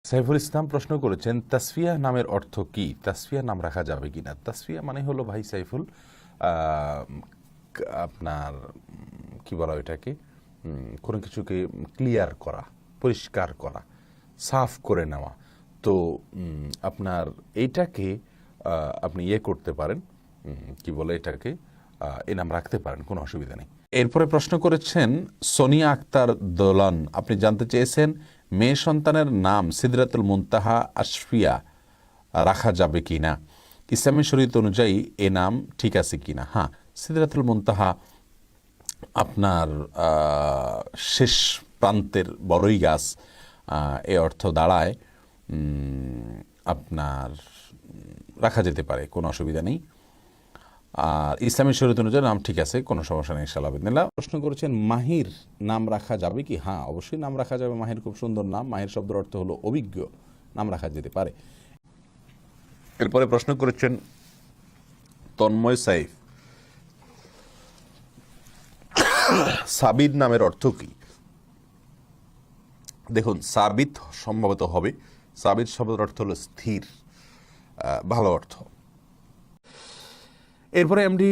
সাইফুল ইসলাম প্রশ্ন করেছেন, তাসফিয়া নামের অর্থ কি? তাসফিয়া নাম রাখা যাবে কিনা? তাসফিয়া মানে হলো ভাই সাইফুল, আপনার কি বলা হয় এটাকে, কোনো কিছুকে ক্লিয়ার করা, পরিষ্কার করা, সাফ করে নেওয়া। তো আপনার এইটাকে আপনি করতে পারেন, কি বলে এটাকে, এই নাম রাখতে পারেন, কোনো অসুবিধা নেই। এরপরে প্রশ্ন করেছেন সোনিয়া আক্তার দোলন, আপনি জানতে চেয়েছেন মেয়ে সন্তানের নাম সিদরাতুল মুনতাহা আশফিয়া রাখা যাবে কি না, ইসলামী শরীয়ত অনুযায়ী এ নাম ঠিক আছে কি না? হ্যাঁ, সিদরাতুল মুনতাহা আপনার শেষ প্রান্তের বড়ই গাছ, এ অর্থ দাঁড়ায়, আপনার রাখা যেতে পারে, কোনো অসুবিধা নেই। আর ইসলামী শরীয়ত অনুযায়ী নাম ঠিক আছে, কোনো সমস্যা নেই ইনশাআল্লাহ বিদিনিল্লাহ। প্রশ্ন করেছেন মাহির নাম রাখা যাবে কি? হ্যাঁ, অবশ্যই নাম রাখা যাবে। মাহির খুব সুন্দর নাম। মাহির শব্দের অর্থ হলো অভিজ্ঞ, নাম রাখা যেতে পারে। এরপরে প্রশ্ন করেছেন তন্ময় সাইফ, সাবিদ নামের অর্থ কি? দেখুন, সাবিত সম্ভবত হবে, সাবিত শব্দের অর্থ হলো স্থির, ভালো অর্থ। এরপরে এমডি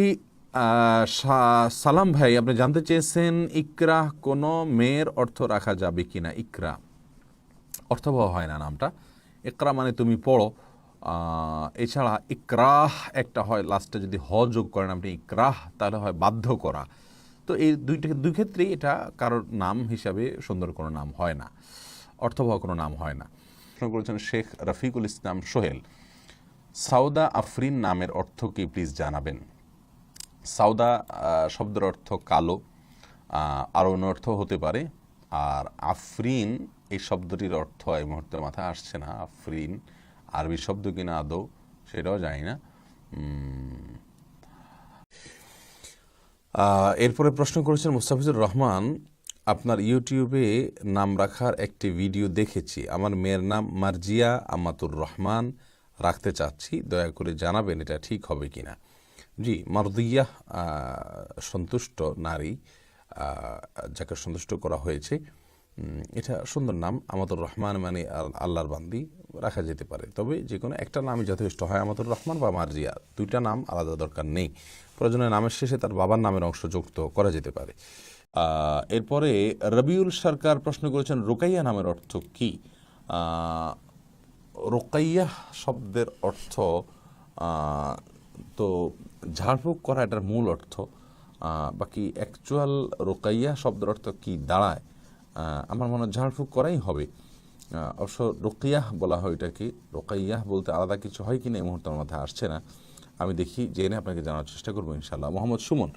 সালাম ভাই, আপনি জানতে চেয়েছেন ইকরাহ কোনো মেয়ের অর্থ রাখা যাবে কিনা। ইকরা অর্থবহ হয় না নামটা। ইকরা মানে তুমি পড়ো, এছাড়া ইকরাহ একটা হয়, লাস্টে যদি হ যোগ করেন আপনি ইকরাহ, তাহলে হয় বাধ্য করা। তো এই দুই ক্ষেত্রেই এটা কারোর নাম হিসাবে সুন্দর কোনো নাম হয় না, অর্থবহ কোনো নাম হয় না। প্রশ্ন করেছেন শেখ রফিকুল ইসলাম সোহেল, সাউদা আফরিন নামের অর্থ কি প্লিজ জানাবেন। সাউদা শব্দের অর্থ কালো, আরও অন্য অর্থ হতে পারে। আর আফরিন এই শব্দটির অর্থ এই মুহূর্তে মাথায় আসছে না। আফরিন আরবি শব্দ কিনা আদৌ সেটাও জানি না। এরপরে প্রশ্ন করেছেন মুস্তাফিজুর রহমান, আপনার ইউটিউবে নাম রাখার একটি ভিডিও দেখেছি, আমার মেয়ের নাম মার্জিয়া আমাতুর রহমান রাখতে চাচ্ছি, দয়া করে জানাবেন এটা ঠিক হবে কিনা। জি, মারদিয়া সন্তুষ্ট নারী, যাকে সন্তুষ্ট করা হয়েছে, এটা সুন্দর নাম। আমাতুর রহমান মানে আল্লাহর বান্দি, রাখা যেতে পারে। তবে যে কোনো একটা নামই যথেষ্ট হয়, আমাতুর রহমান বা মার্জিয়া, দুইটা নাম আলাদা দরকার নেই। প্রয়োজনে নামের শেষে তার বাবার নামের অংশ যুক্ত করা যেতে পারে। এরপরে রবিউল সরকার প্রশ্ন করেছেন রুকাইয়া নামের অর্থ কি? রুকাইয়া শব্দের অর্থ তো ঝাড়ফুঁক করা, এটার মূল অর্থ। বাকি অ্যাকচুয়াল রুকাইয়া শব্দের অর্থ কি দাঁড়ায়, আমার মনে হয় ঝাড়ফুঁক করাই হবে। অবশ্য রুকিয়াহ বলা হয় এটাকে, রুকাইয়াহ বলতে আলাদা কিছু হয় কিনা এই মুহূর্তে আমার মাথায় আসছে না। আমি দেখি জেনে আপনাকে জানার চেষ্টা করবো ইনশাআল্লাহ। মোহাম্মদ সুমন।